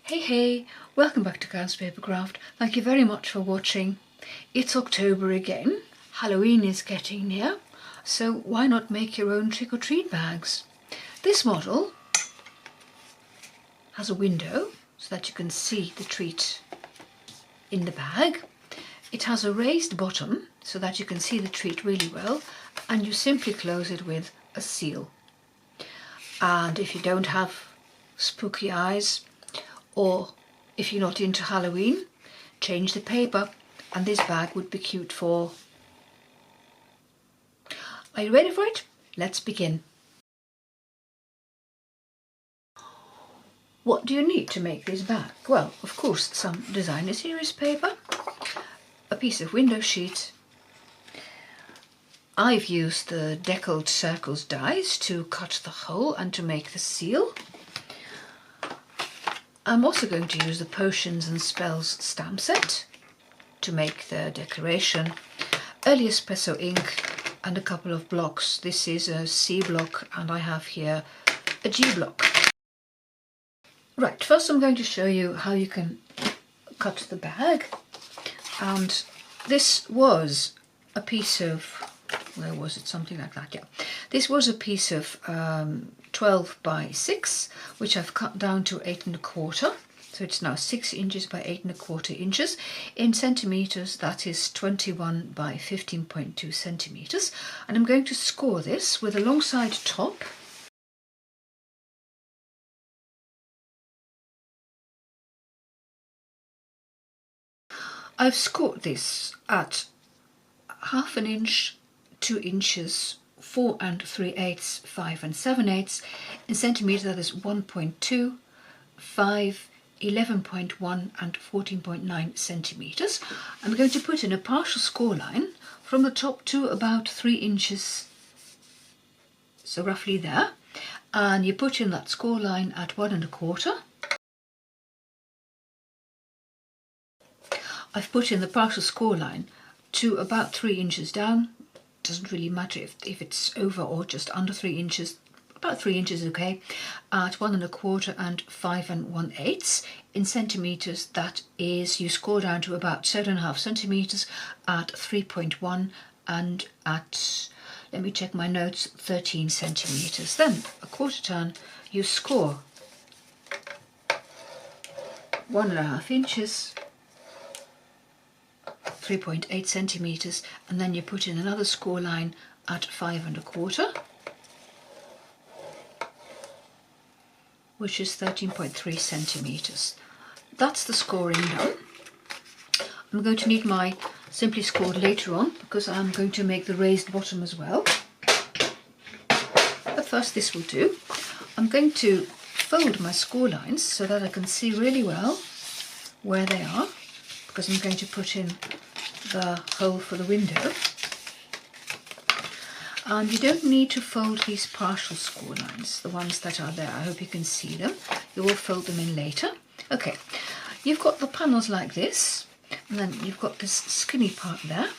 Hey, welcome back to Cows Papercraft. Thank you very much for watching. It's October again, Halloween is getting near, so why not make your own trick-or-treat bags? This model has a window so that you can see the treat in the bag. It has a raised bottom so that you can see the treat really well, and you simply close it with a seal. And if you don't have spooky eyes, or if you're not into Halloween, change the paper and this bag would be cute for... Are you ready for it? Let's begin. What do you need to make this bag? Well, of course, some designer series paper, a piece of window sheet. I've used the Deckled Circles dies to cut the hole and to make the seal. I'm also going to use the Potions and Spells stamp set to make the decoration, early espresso ink and a couple of blocks. This is a C block and I have here a G block. Right, first I'm going to show you how you can cut the bag, and this was a piece of, where was it, something like that, yeah. This was a piece of 12 by 6, which I've cut down to 8 1/4. So it's now 6 inches by 8 1/4 inches. In centimetres, that is 21 by 15.2 centimetres. And I'm going to score this with a long side top. I've scored this at 1/2 inch, 2 inches, 4 3/8, 5 7/8. In centimetres, that is 1.2, 5, 11.1 and 14.9 centimetres. I'm going to put in a partial score line from the top to about 3 inches, so roughly there, and you put in that score line at 1 1/4. I've put in the partial score line to about 3 inches down. Doesn't really matter if it's over or just under 3 inches. About 3 inches, okay, at 1 1/4 and 5 1/8. In centimetres, that is, you score down to about 7.5 centimetres at 3.1 and at, let me check my notes, 13 centimetres. Then a quarter turn, you score 1.5 inches, 3.8 centimetres, and then you put in another score line at 5 1/4. Which is 13.3 centimetres. That's the scoring done. I'm going to need my Simply Scored later on because I'm going to make the raised bottom as well. But first this will do. I'm going to fold my score lines so that I can see really well where they are, because I'm going to put in the hole for the window. And you don't need to fold these partial score lines, the ones that are there. I hope you can see them. You will fold them in later. Okay, you've got the panels like this, and then you've got this skinny part there.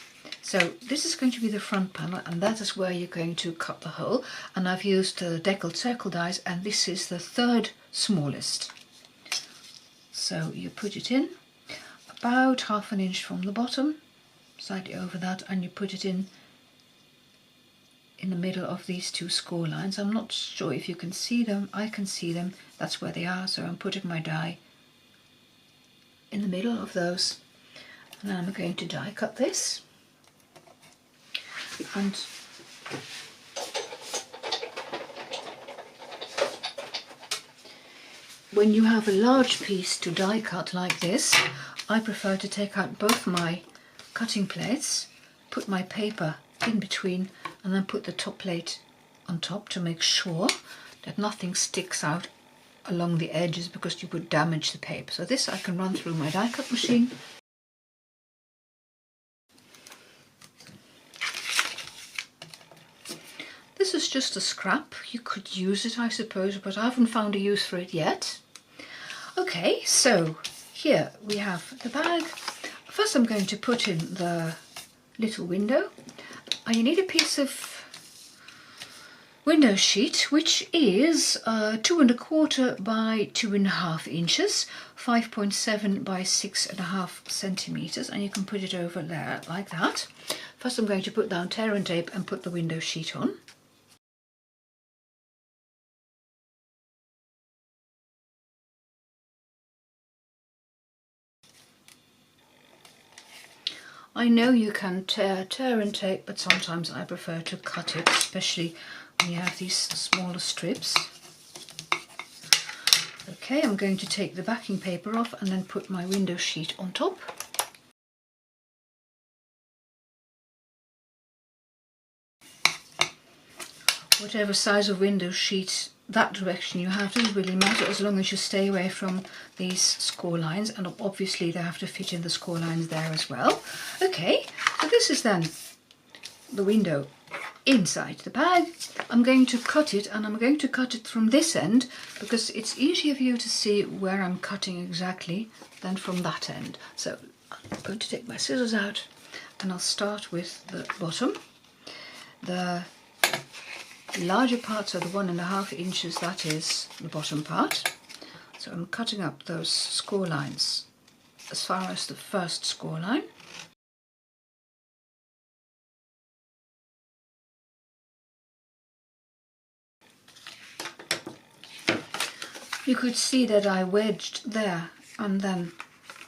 So this is going to be the front panel, and that is where you're going to cut the hole. And I've used the Deckled Circle dies, and this is the third smallest. So you put it in about 1/2 inch from the bottom, slightly over that, and you put it in the middle of these two score lines. I'm not sure if you can see them. I can see them. That's where they are. So I'm putting my die in the middle of those, and then I'm going to die cut this. And when you have a large piece to die cut like this, I prefer to take out both my cutting plates, put my paper in between, and then put the top plate on top to make sure that nothing sticks out along the edges, because you would damage the paper. So this I can run through my die cut machine. This is just a scrap. You could use it, I suppose, but I haven't found a use for it yet. Okay, so here we have the bag. First I'm going to put in the little window. You need a piece of window sheet, which is 2¼ by 2½ inches, 5.7 by 6½ centimeters, and you can put it over there like that. First I'm going to put down tear and tape and put the window sheet on. I know you can tear and tape, but sometimes I prefer to cut it, especially when you have these smaller strips. Okay, I'm going to take the backing paper off and then put my window sheet on top. Whatever size of window sheet, that direction you have doesn't really matter, as long as you stay away from these score lines, and obviously they have to fit in the score lines there as well. Okay, so this is then the window inside the bag. I'm going to cut it, and I'm going to cut it from this end because it's easier for you to see where I'm cutting exactly than from that end. So I'm going to take my scissors out and I'll start with the bottom. The larger parts are the 1½ inches, that is the bottom part. So I'm cutting up those score lines as far as the first score line. You could see that I wedged there, and then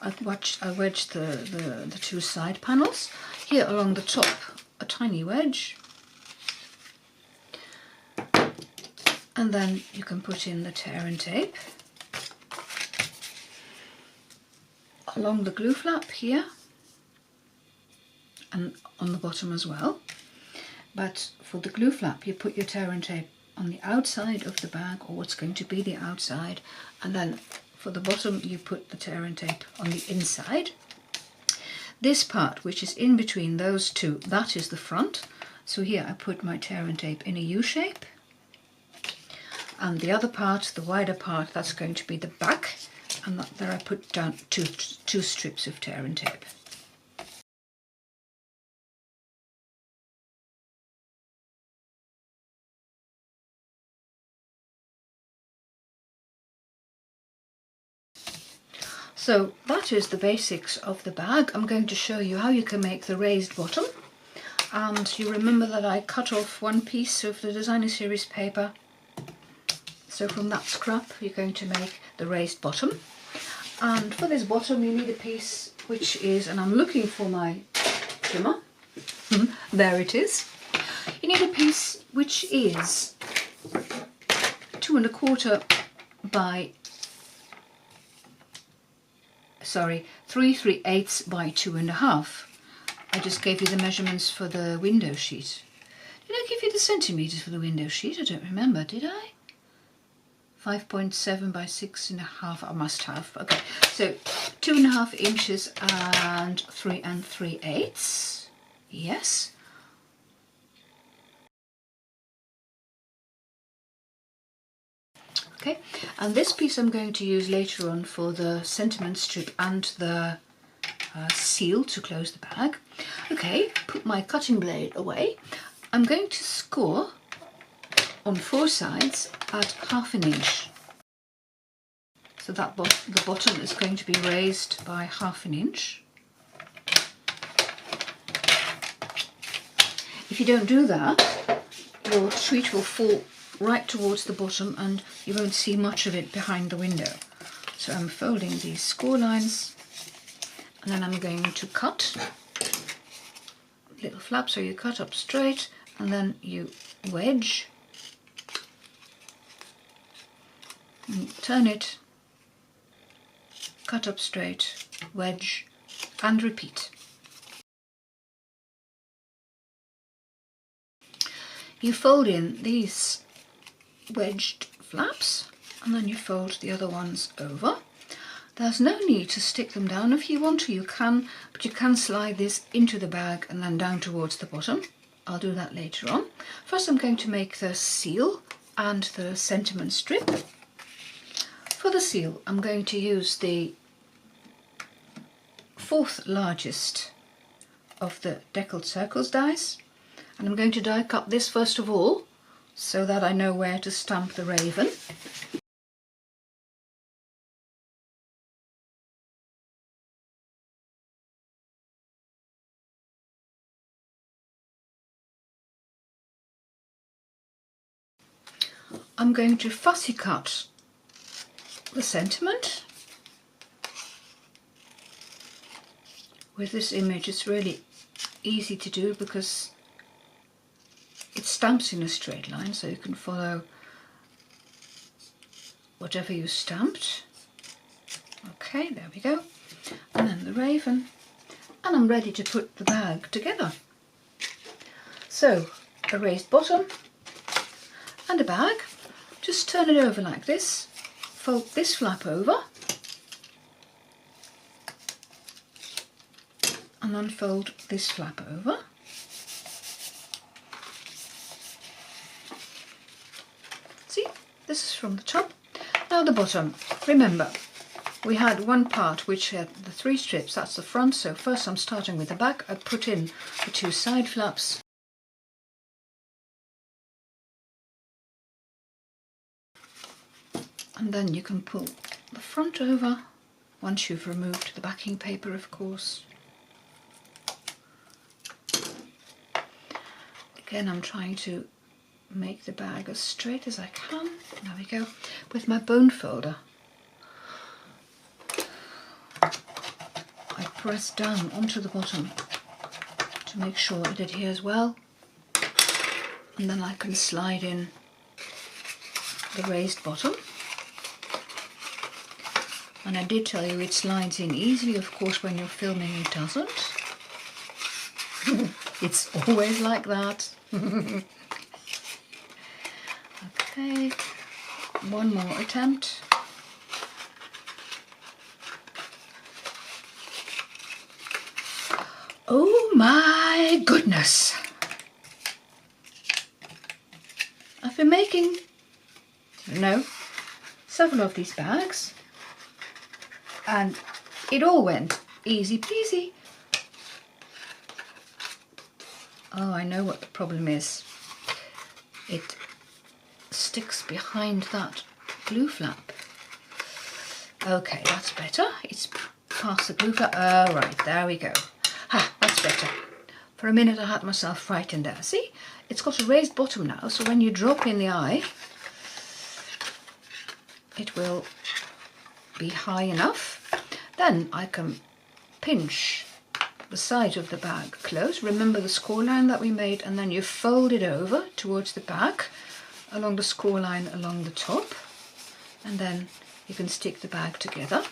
I wedged the two side panels. Here along the top, a tiny wedge. And then you can put in the tear and tape. Along the glue flap here, and on the bottom as well. But for the glue flap, you put your tear and tape on the outside of the bag, or what's going to be the outside, and then for the bottom you put the tear and tape on the inside. This part, which is in between those two, that is the front. So here I put my tear and tape in a U shape, and the other part, the wider part, that's going to be the back, and there I put down two strips of tear and tape. So that is the basics of the bag. I'm going to show you how you can make the raised bottom. And you remember that I cut off one piece of the designer series paper. So from that scrap you're going to make the raised bottom. And for this bottom you need a piece which is, and I'm looking for my trimmer, there it is. You need a piece which is 2¼ by 3/3 by 2½. I just gave you the measurements for the window sheet. Did I give you the centimetres for the window sheet? I don't remember, did I? 5.7 by 6½, I must have. Okay, so 2½ inches and 3 3/8. Yes. Okay, and this piece I'm going to use later on for the sentiment strip and the seal to close the bag. Okay, put my cutting blade away. I'm going to score on 4 sides at ½ inch. So that the bottom is going to be raised by ½ inch. If you don't do that, your sheet will fall right towards the bottom and you won't see much of it behind the window. So I'm folding these score lines, and then I'm going to cut little flaps, so you cut up straight and then you wedge, and turn it, cut up straight, wedge, and repeat. You fold in these wedged flaps and then you fold the other ones over. There's no need to stick them down. If you want to, you can, but you can slide this into the bag and then down towards the bottom. I'll do that later on. First I'm going to make the seal and the sentiment strip. For the seal I'm going to use the 4th largest of the Deckled Circles dies, and I'm going to die cut this first of all so that I know where to stamp the raven. I'm going to fussy cut the sentiment. With this image it's really easy to do because it stamps in a straight line, so you can follow whatever you stamped. Okay, there we go. And then the raven. And I'm ready to put the bag together. So, a raised bottom and a bag. Just turn it over like this. Fold this flap over. And unfold this flap over. See, this is from the top. Now the bottom. Remember, we had one part which had the 3 strips, that's the front, so first I'm starting with the back. I put in the 2 side flaps. And then you can pull the front over, once you've removed the backing paper, of course. Again, I'm trying to make the bag as straight as I can. There we go. With my bone folder, I press down onto the bottom to make sure it adheres well. And then I can slide in the raised bottom. And I did tell you it slides in easily, of course when you're filming it doesn't. It's always like that. Okay, one more attempt. Oh my goodness! I've been making, several of these bags, and it all went easy peasy. Oh, I know what the problem is. It sticks behind that glue flap. Okay, that's better. It's past the glue flap. Oh, right, there we go. Ha, that's better. For a minute I had myself frightened there. See, it's got a raised bottom now, so when you drop in the eye, it will be high enough. Then I can pinch the side of the bag close. Remember the score line that we made, and then you fold it over towards the back along the score line along the top, and then you can stick the bag together.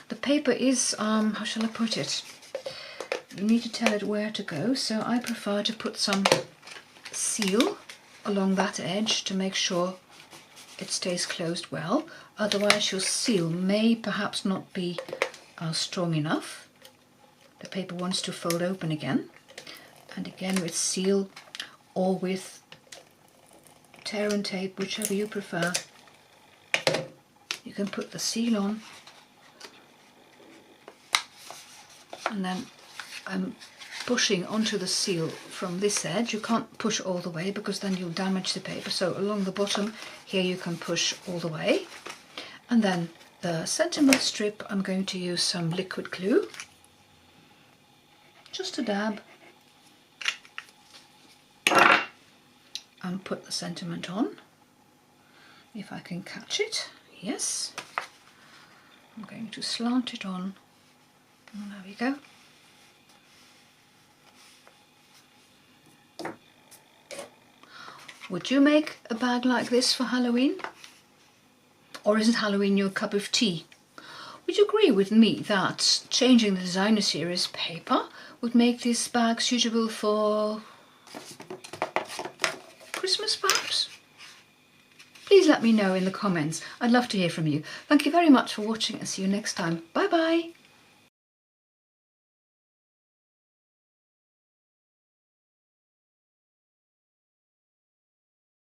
The paper is, how shall I put it? You need to tell it where to go, so I prefer to put some seal along that edge to make sure it stays closed well. Otherwise your seal may perhaps not be strong enough. The paper wants to fold open again, and again with seal or with tear and tape, whichever you prefer. You can put the seal on, and then I'm pushing onto the seal from this edge. You can't push all the way because then you'll damage the paper, so along the bottom here you can push all the way. And then the sentiment strip, I'm going to use some liquid glue, just a dab, and put the sentiment on. If I can catch it, yes. I'm going to slant it on, and there we go. Would you make a bag like this for Halloween? Or isn't Halloween your cup of tea? Would you agree with me that changing the designer series paper would make this bag suitable for Christmas perhaps? Please let me know in the comments. I'd love to hear from you. Thank you very much for watching, and see you next time. Bye bye!